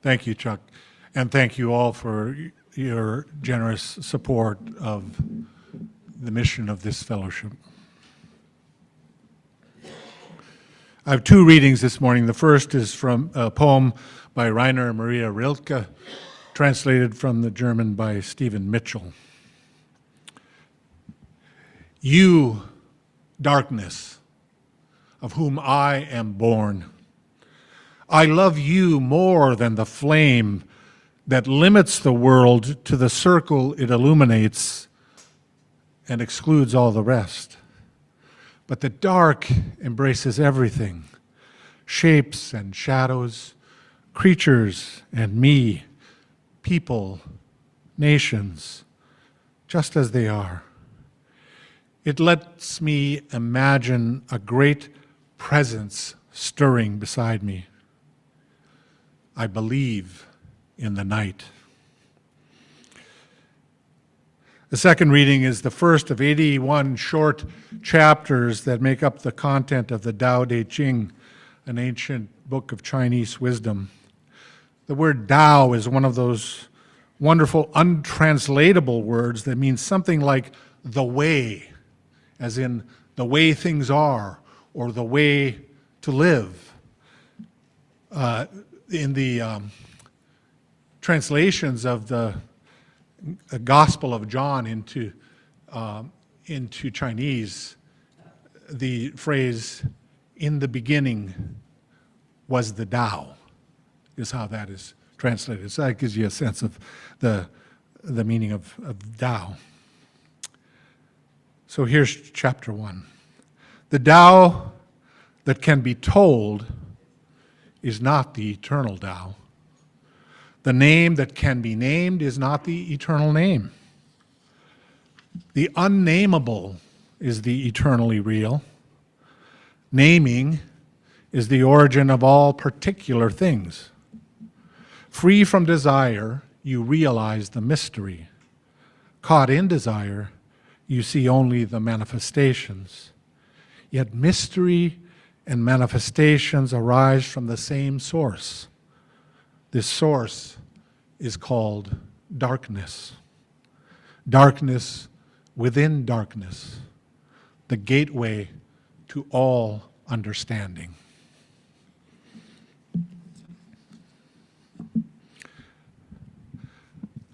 Thank you, Chuck. And thank you all for your generous support of the mission of this fellowship. I have two readings this morning. The first is from a poem by Rainer Maria Rilke, translated from the German by Stephen Mitchell. You, darkness, of whom I am born, I love you more than the flame that limits the world to the circle it illuminates and excludes all the rest. But the dark embraces everything, shapes and shadows, creatures and me, people, nations, just as they are. It lets me imagine a great presence stirring beside me. I believe in the night. The second reading is the first of 81 short chapters that make up the content of the Tao Te Ching, an ancient book of Chinese wisdom. The word Tao is one of those wonderful untranslatable words that means something like the way, as in the way things are, or the way to live. In the translations of the Gospel of John into Chinese, the phrase "in the beginning was the Tao" is how that is translated. So that gives you a sense of the meaning of Tao. So here's chapter 1. The Tao that can be told is not the eternal Tao. The name that can be named is not the eternal name. The unnameable is the eternally real. Naming is the origin of all particular things. Free from desire, you realize the mystery. Caught in desire, you see only the manifestations. Yet mystery and manifestations arise from the same source. This source is called darkness. Darkness within darkness, the gateway to all understanding.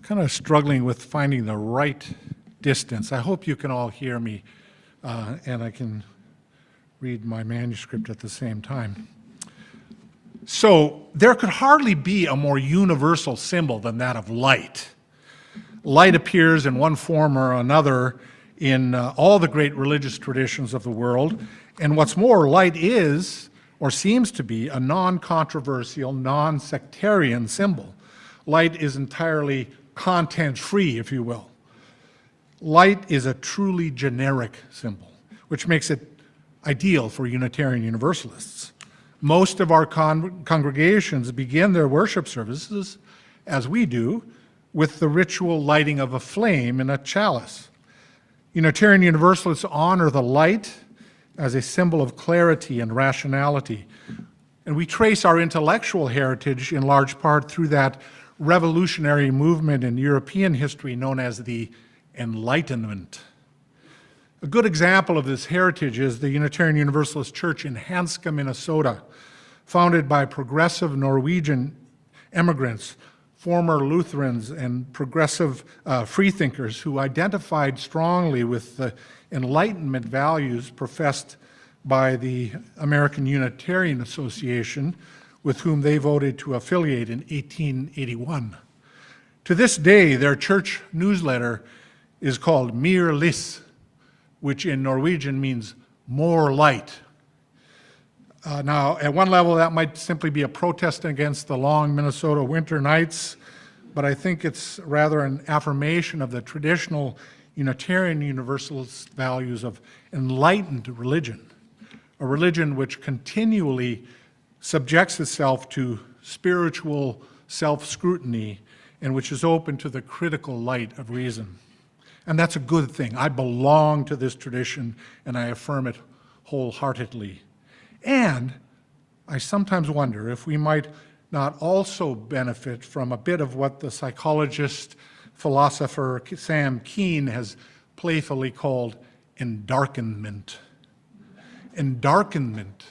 Kind of struggling with finding the right distance. I hope you can all hear me and I can read my manuscript at the same time. So there could hardly be a more universal symbol than that of light. Light appears in one form or another in all the great religious traditions of the world. And what's more, light is, or seems to be, a non-controversial, non-sectarian symbol. Light is entirely content-free, if you will. Light is a truly generic symbol, which makes it ideal for Unitarian Universalists. Most of our congregations begin their worship services, as we do, with the ritual lighting of a flame in a chalice. Unitarian Universalists honor the light as a symbol of clarity and rationality. And we trace our intellectual heritage in large part through that revolutionary movement in European history known as the Enlightenment. A good example of this heritage is the Unitarian Universalist Church in Hanska, Minnesota, founded by progressive Norwegian immigrants, former Lutherans, and progressive freethinkers who identified strongly with the Enlightenment values professed by the American Unitarian Association, with whom they voted to affiliate in 1881. To this day, their church newsletter is called Mer Lys, which in Norwegian means more light. Now, at one level, that might simply be a protest against the long Minnesota winter nights, but I think it's rather an affirmation of the traditional Unitarian Universalist values of enlightened religion, a religion which continually subjects itself to spiritual self-scrutiny and which is open to the critical light of reason. And that's a good thing. I belong to this tradition and I affirm it wholeheartedly. And I sometimes wonder if we might not also benefit from a bit of what the psychologist, philosopher Sam Keen has playfully called endarkenment? Endarkenment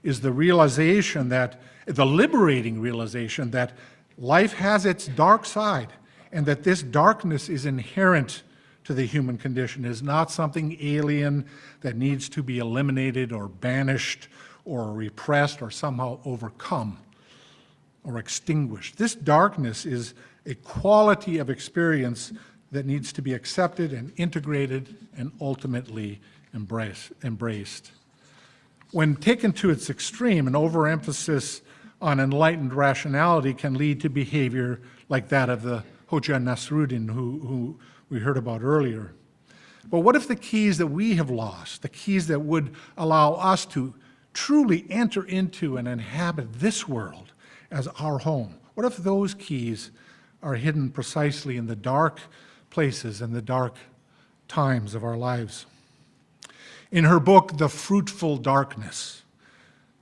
is the realization that, the liberating realization that life has its dark side, and that this darkness is inherent to the human condition, is not something alien that needs to be eliminated or banished or repressed or somehow overcome or extinguished. This darkness is a quality of experience that needs to be accepted and integrated and ultimately embraced. When taken to its extreme, an overemphasis on enlightened rationality can lead to behavior like that of the Hoja Nasruddin, who we heard about earlier. But what if the keys that we have lost, the keys that would allow us to truly enter into and inhabit this world as our home, what if those keys are hidden precisely in the dark places and the dark times of our lives? In her book, The Fruitful Darkness,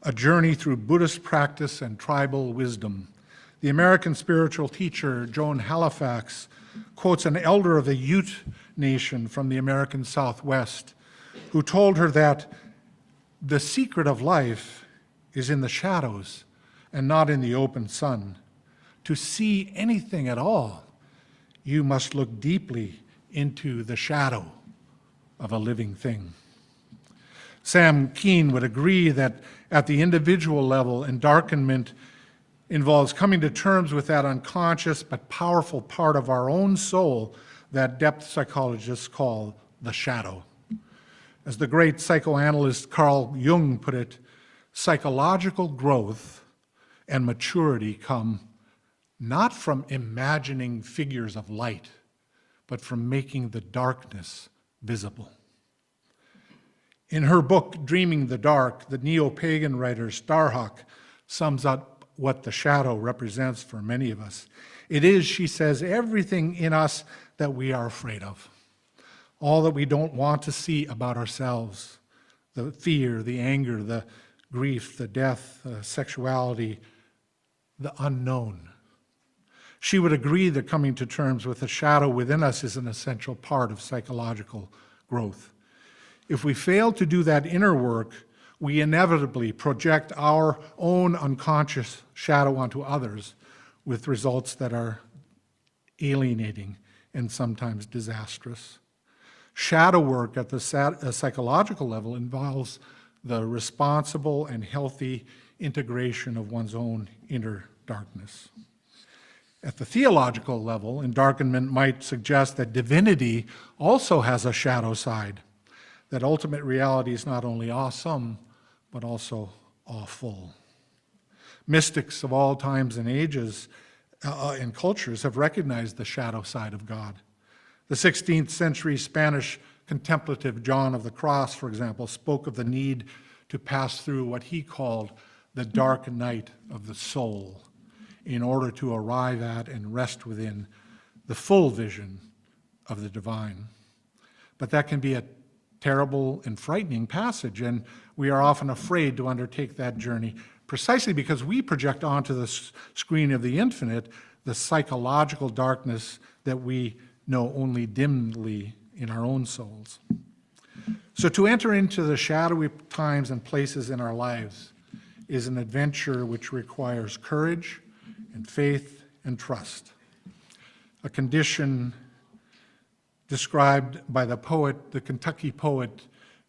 A Journey Through Buddhist Practice and Tribal Wisdom, the American spiritual teacher Joan Halifax quotes an elder of the Ute Nation from the American Southwest who told her that the secret of life is in the shadows and not in the open sun. To see anything at all, you must look deeply into the shadow of a living thing. Sam Keen would agree that at the individual level, endarkenment involves coming to terms with that unconscious but powerful part of our own soul that depth psychologists call the shadow. As the great psychoanalyst Carl Jung put it, psychological growth and maturity come not from imagining figures of light, but from making the darkness visible. In her book, Dreaming the Dark, the neo-pagan writer Starhawk sums up what the shadow represents for many of us. It is, she says, everything in us that we are afraid of, all that we don't want to see about ourselves, the fear, the anger, the grief, the death, the sexuality, the unknown. She would agree that coming to terms with the shadow within us is an essential part of psychological growth. If we fail to do that inner work, we inevitably project our own unconscious shadow onto others with results that are alienating and sometimes disastrous. Shadow work at the psychological level involves the responsible and healthy integration of one's own inner darkness. At the theological level, endarkenment might suggest that divinity also has a shadow side, that ultimate reality is not only awesome, but also awful. Mystics of all times and ages and cultures have recognized the shadow side of God. The 16th century Spanish contemplative John of the Cross, for example, spoke of the need to pass through what he called the dark night of the soul in order to arrive at and rest within the full vision of the divine. But that can be a terrible and frightening passage, and we are often afraid to undertake that journey precisely because we project onto the screen of the infinite the psychological darkness that we know only dimly in our own souls. So to enter into the shadowy times and places in our lives is an adventure which requires courage and faith and trust, a condition described by the Kentucky poet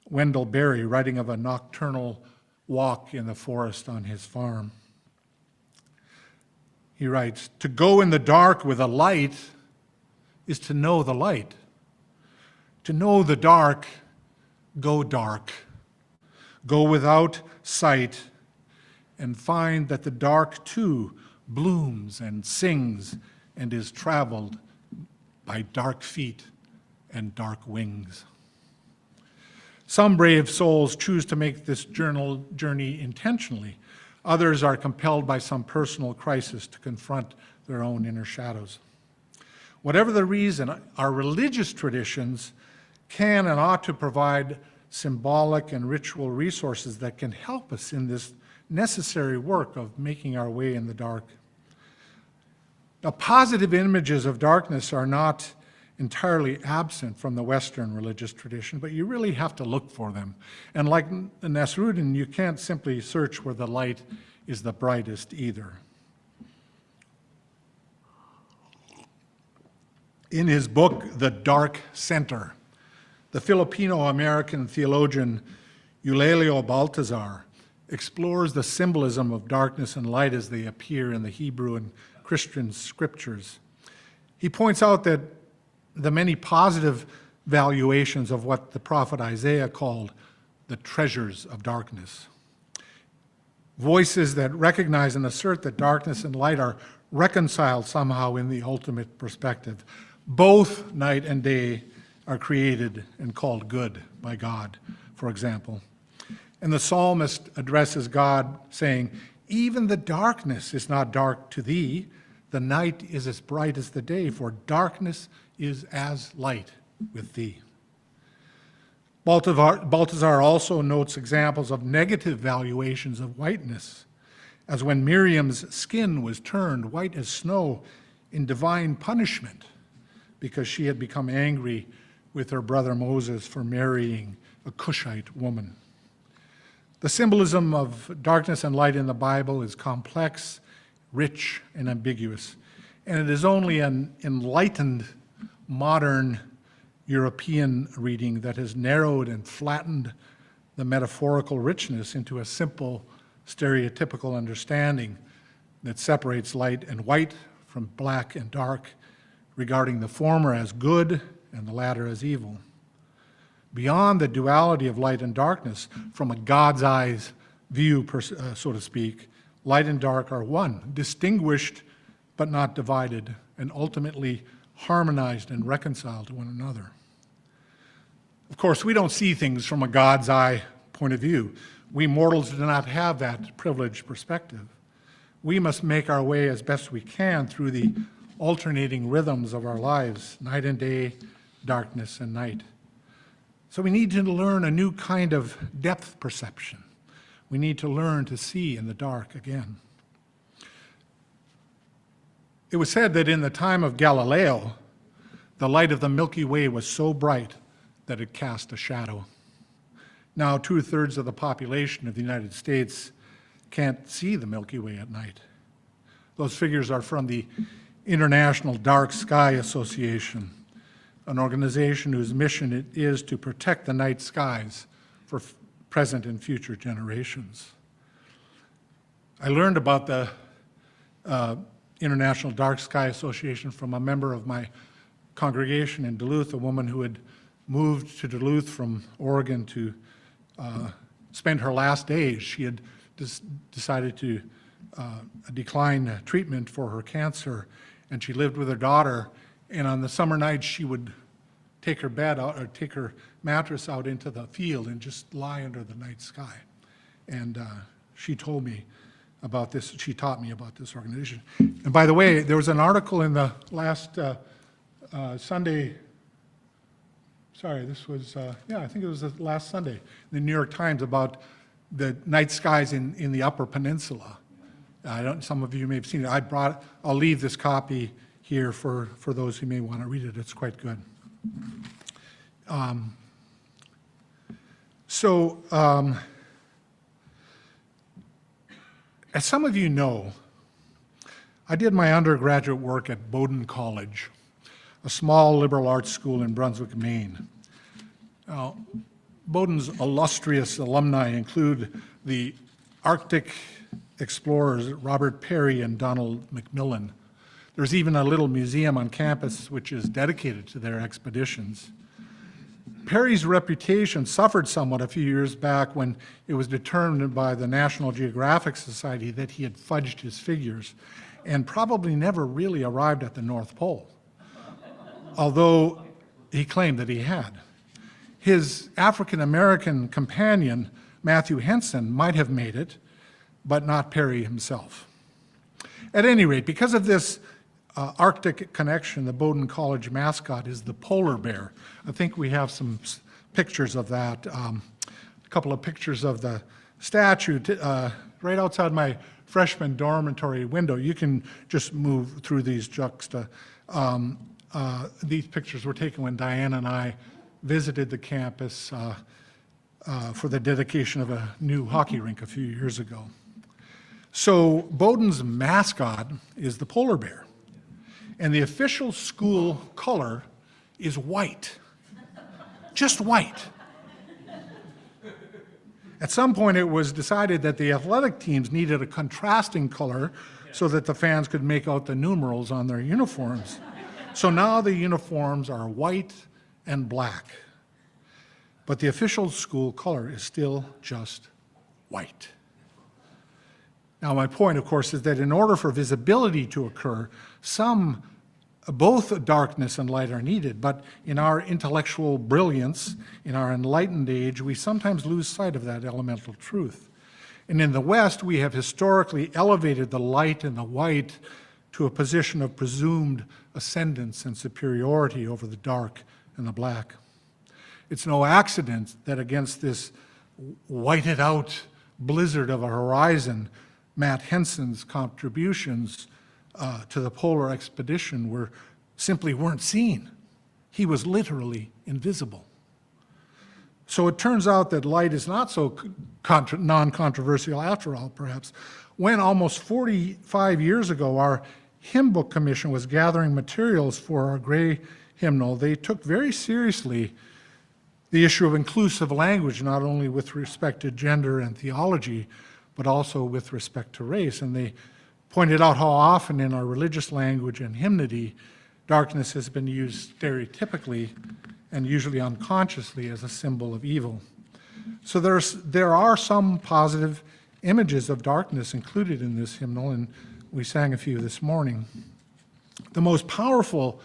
Wendell Berry, writing of a nocturnal walk in the forest on his farm. He writes, "To go in the dark with a light is to know the light. To know the dark, go dark. Go without sight and find that the dark too blooms and sings and is traveled by dark feet and dark wings." Some brave souls choose to make this journey intentionally. Others are compelled by some personal crisis to confront their own inner shadows. Whatever the reason, our religious traditions can and ought to provide symbolic and ritual resources that can help us in this necessary work of making our way in the dark. Now, positive images of darkness are not entirely absent from the Western religious tradition, but you really have to look for them. And like Nasruddin, you can't simply search where the light is the brightest either. In his book, The Dark Center, the Filipino-American theologian Eulelio Baltazar explores the symbolism of darkness and light as they appear in the Hebrew and Christian scriptures. He points out that the many positive valuations of what the prophet Isaiah called the treasures of darkness. Voices that recognize and assert that darkness and light are reconciled somehow in the ultimate perspective. Both night and day are created and called good by God, for example. And the psalmist addresses God saying, "Even the darkness is not dark to thee. The night is as bright as the day, for darkness is as light with thee." Baltazar also notes examples of negative valuations of whiteness, as when Miriam's skin was turned white as snow in divine punishment because she had become angry with her brother Moses for marrying a Cushite woman. The symbolism of darkness and light in the Bible is complex, rich, and ambiguous, and it is only an enlightened modern European reading that has narrowed and flattened the metaphorical richness into a simple, stereotypical understanding that separates light and white from black and dark, regarding the former as good and the latter as evil. Beyond the duality of light and darkness, from a God's eyes view, so to speak, light and dark are one, distinguished but not divided, and ultimately harmonized and reconciled to one another. Of course, we don't see things from a God's eye point of view. We mortals do not have that privileged perspective. We must make our way as best we can through the alternating rhythms of our lives, night and day, darkness and night. So we need to learn a new kind of depth perception. We need to learn to see in the dark again. It was said that in the time of Galileo, the light of the Milky Way was so bright that it cast a shadow. Now, 2/3 of the population of the United States can't see the Milky Way at night. Those figures are from the International Dark Sky Association, an organization whose mission it is to protect the night skies for present and future generations. I learned about the International Dark Sky Association from a member of my congregation in Duluth, a woman who had moved to Duluth from Oregon to spend her last days. She had decided to decline treatment for her cancer, and she lived with her daughter, and on the summer nights she would take her bed out, or take her mattress out into the field and just lie under the night sky. And she told me about this, she taught me about this organization. And by the way, there was an article in the last Sunday, I think it was the last Sunday, in the New York Times about the night skies in the Upper Peninsula. Some of you may have seen it. I'll leave this copy here for those who may want to read it. It's quite good. As some of you know, I did my undergraduate work at Bowdoin College, a small liberal arts school in Brunswick, Maine. Now, Bowdoin's illustrious alumni include the Arctic explorers Robert Peary and Donald McMillan. There's even a little museum on campus which is dedicated to their expeditions. Peary's reputation suffered somewhat a few years back when it was determined by the National Geographic Society that he had fudged his figures and probably never really arrived at the North Pole, although he claimed that he had. His African-American companion, Matthew Henson, might have made it, but not Peary himself. At any rate, because of this Arctic connection, the Bowdoin College mascot is the polar bear. I think we have some pictures of that, a couple of pictures of the statue right outside my freshman dormitory window. You can just move through these these pictures were taken when Diane and I visited the campus for the dedication of a new hockey rink a few years ago. So Bowdoin's mascot is the polar bear, and the official school color is white, just white. At some point, it was decided that the athletic teams needed a contrasting color so that the fans could make out the numerals on their uniforms. So now the uniforms are white and black, but the official school color is still just white. Now, my point, of course, is that in order for visibility to occur, both darkness and light are needed, but in our intellectual brilliance, in our enlightened age, we sometimes lose sight of that elemental truth. And in the West, we have historically elevated the light and the white to a position of presumed ascendance and superiority over the dark and the black. It's no accident that against this whited out blizzard of a horizon, Matt Henson's contributions to the polar expedition simply weren't seen. He was literally invisible. So it turns out that light is not so non-controversial after all, perhaps. When almost 45 years ago our hymn book commission was gathering materials for our Gray hymnal, they took very seriously the issue of inclusive language, not only with respect to gender and theology, but also with respect to race. And they pointed out how often in our religious language and hymnody, darkness has been used stereotypically and usually unconsciously as a symbol of evil. So there are some positive images of darkness included in this hymnal, and we sang a few this morning. The most powerful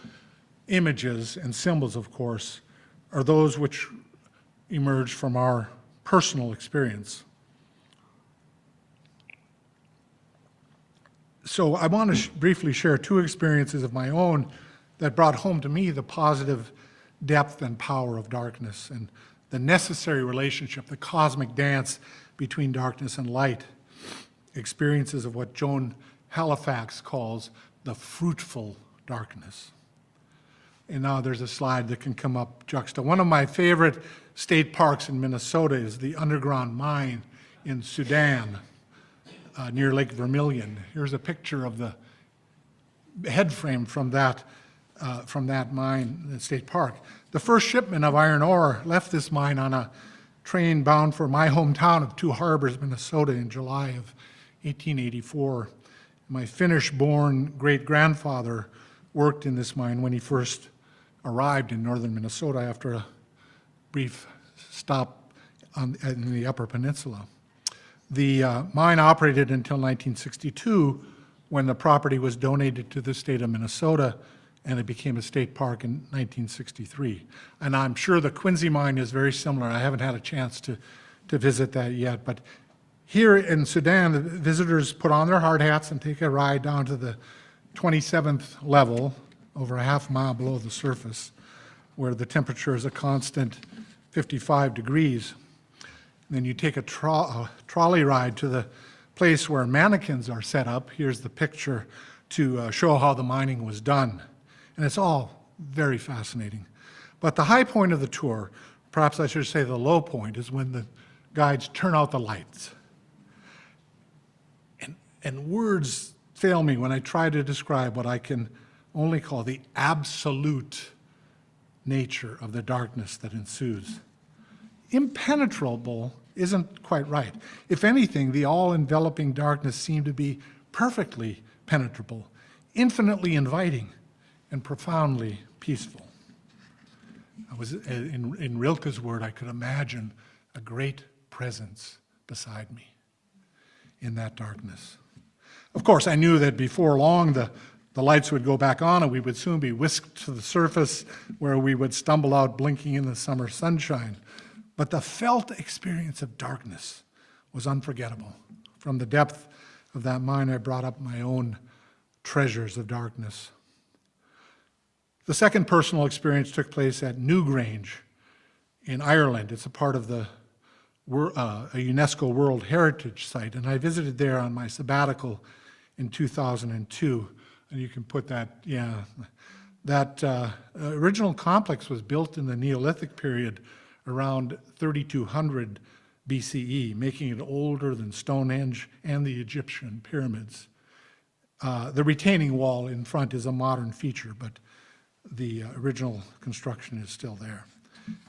images and symbols, of course, are those which emerge from our personal experience. So I want to briefly share two experiences of my own that brought home to me the positive depth and power of darkness and the necessary relationship, the cosmic dance between darkness and light. Experiences of what Joan Halifax calls the fruitful darkness. And now there's a slide that can come up juxta. One of my favorite state parks in Minnesota is the underground mine in Sudan, near Lake Vermilion. Here's a picture of the head frame from that mine, the state park. The first shipment of iron ore left this mine on a train bound for my hometown of Two Harbors, Minnesota in July of 1884. My Finnish-born great-grandfather worked in this mine when he first arrived in northern Minnesota after a brief stop in the Upper Peninsula. The mine operated until 1962, when the property was donated to the state of Minnesota and it became a state park in 1963. And I'm sure the Quincy mine is very similar. I haven't had a chance to visit that yet, but here in Sudan, the visitors put on their hard hats and take a ride down to the 27th level, over a half mile below the surface, where the temperature is a constant 55 degrees. And then you take a trolley ride to the place where mannequins are set up. Here's the picture to show how the mining was done. And it's all very fascinating. But the high point of the tour, perhaps I should say the low point, is when the guides turn out the lights. And words fail me when I try to describe what I can only call the absolute nature of the darkness that ensues. Impenetrable isn't quite right. If anything, the all-enveloping darkness seemed to be perfectly penetrable, infinitely inviting, and profoundly peaceful. I was, in Rilke's word, I could imagine a great presence beside me in that darkness. Of course, I knew that before long the lights would go back on and we would soon be whisked to the surface where we would stumble out blinking in the summer sunshine. But the felt experience of darkness was unforgettable. From the depth of that mine, I brought up my own treasures of darkness. The second personal experience took place at Newgrange in Ireland. It's a part of the a UNESCO World Heritage Site, and I visited there on my sabbatical in 2002. And you can put that, yeah. That original complex was built in the Neolithic period around 3200 BCE, making it older than Stonehenge and the Egyptian pyramids. The retaining wall in front is a modern feature, but the original construction is still there.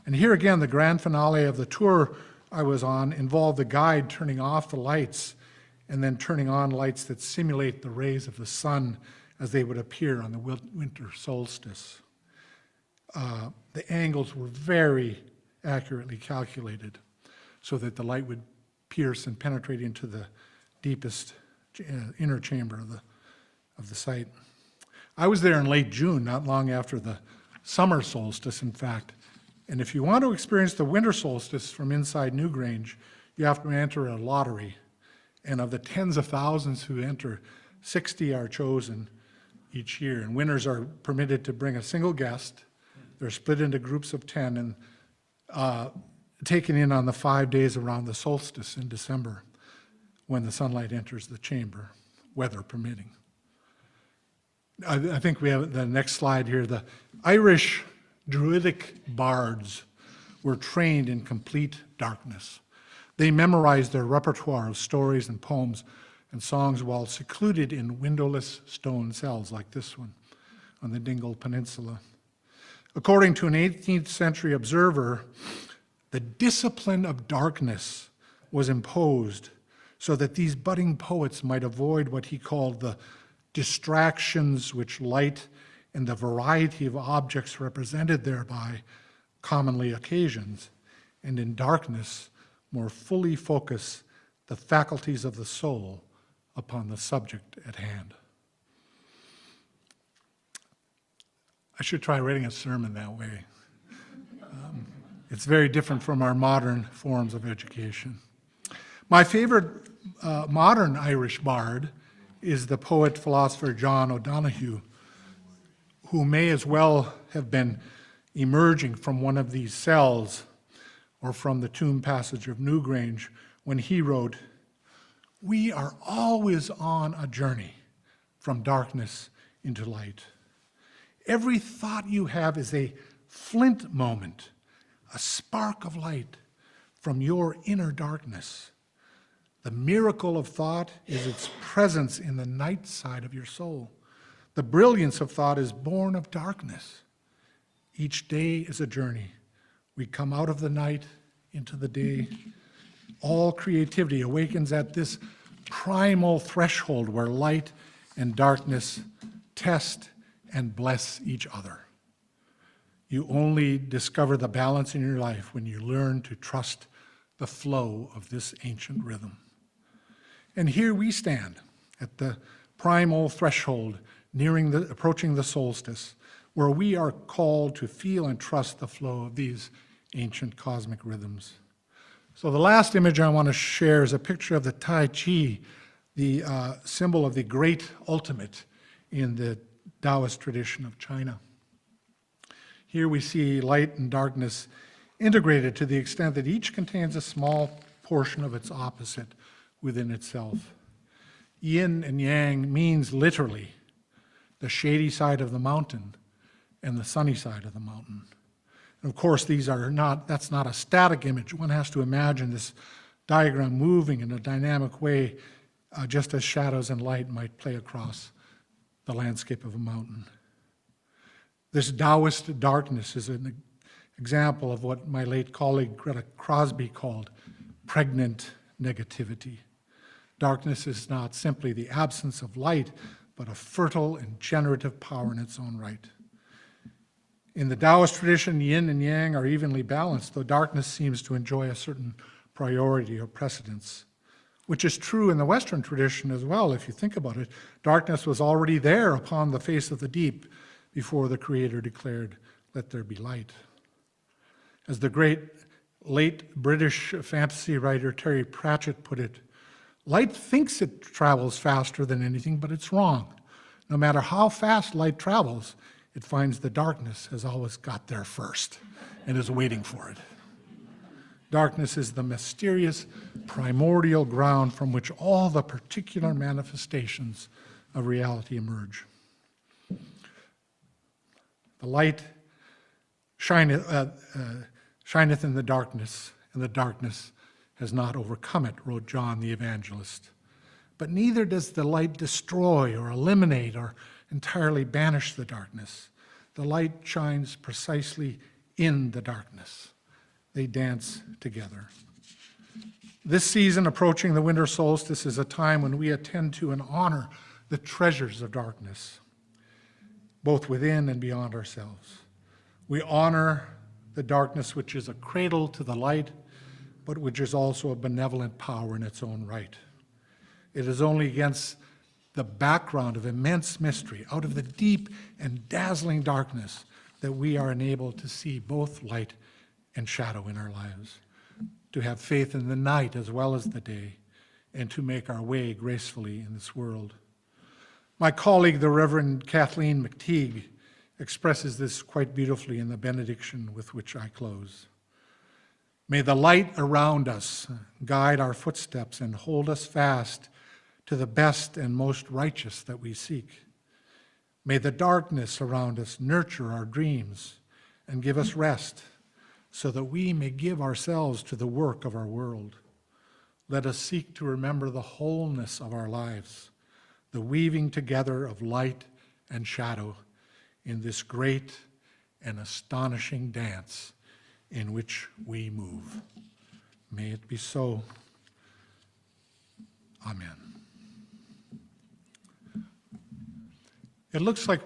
And here again, the grand finale of the tour I was on involved the guide turning off the lights and then turning on lights that simulate the rays of the sun as they would appear on the winter solstice. The angles were very accurately calculated so that the light would pierce and penetrate into the deepest inner chamber of the site. I was there in late June, not long after the summer solstice, in fact. And if you want to experience the winter solstice from inside Newgrange, you have to enter a lottery. And of the tens of thousands who enter, 60 are chosen each year. And winners are permitted to bring a single guest. They're split into groups of 10 and taken in on the 5 days around the solstice in December when the sunlight enters the chamber, weather permitting. I think we have the next slide here. The Irish Druidic bards were trained in complete darkness. They memorized their repertoire of stories and poems and songs while secluded in windowless stone cells like this one on the Dingle Peninsula. According to an 18th century observer, the discipline of darkness was imposed so that these budding poets might avoid what he called the distractions which light and the variety of objects represented thereby commonly occasions, and in darkness more fully focus the faculties of the soul upon the subject at hand. I should try writing a sermon that way. It's very different from our modern forms of education. My favorite modern Irish bard is the poet-philosopher John O'Donoghue, who may as well have been emerging from one of these cells or from the tomb passage of Newgrange when he wrote, "We are always on a journey from darkness into light. Every thought you have is a flint moment, a spark of light from your inner darkness. The miracle of thought is its presence in the night side of your soul. The brilliance of thought is born of darkness. Each day is a journey. We come out of the night into the day. All creativity awakens at this primal threshold where light and darkness test and bless each other. You only discover the balance in your life when you learn to trust the flow of this ancient rhythm." And here we stand at the primal threshold, approaching the solstice, where we are called to feel and trust the flow of these ancient cosmic rhythms. So the last image I want to share is a picture of the Tai Chi, the symbol of the great ultimate in the Taoist tradition of China. Here we see light and darkness integrated to the extent that each contains a small portion of its opposite within itself. Yin and yang means literally the shady side of the mountain and the sunny side of the mountain. And of course, that's not a static image. One has to imagine this diagram moving in a dynamic way, just as shadows and light might play across the landscape of a mountain. This Taoist darkness is an example of what my late colleague Greta Crosby called pregnant negativity. Darkness is not simply the absence of light, but a fertile and generative power in its own right. In the Taoist tradition, yin and yang are evenly balanced, though darkness seems to enjoy a certain priority or precedence, which is true in the Western tradition as well, if you think about it. Darkness was already there upon the face of the deep before the Creator declared, "Let there be light." As the great late British fantasy writer Terry Pratchett put it, light thinks it travels faster than anything, but it's wrong. No matter how fast light travels, it finds the darkness has always got there first and is waiting for it. Darkness is the mysterious, primordial ground from which all the particular manifestations of reality emerge. The light shineth in the darkness, and the darkness has not overcome it, wrote John the Evangelist. But neither does the light destroy or eliminate or entirely banish the darkness. The light shines precisely in the darkness. They dance together. This season approaching the winter solstice is a time when we attend to and honor the treasures of darkness, both within and beyond ourselves. We honor the darkness which is a cradle to the light, but which is also a benevolent power in its own right. It is only against the background of immense mystery, out of the deep and dazzling darkness, that we are enabled to see both light and shadow in our lives, to have faith in the night as well as the day, and to make our way gracefully in this world. My colleague, the Reverend Kathleen McTeague, expresses this quite beautifully in the benediction with which I close. May the light around us guide our footsteps and hold us fast to the best and most righteous that we seek. May the darkness around us nurture our dreams and give us rest, so that we may give ourselves to the work of our world. Let us seek to remember the wholeness of our lives, the weaving together of light and shadow in this great and astonishing dance in which we move. May it be so. Amen. It looks like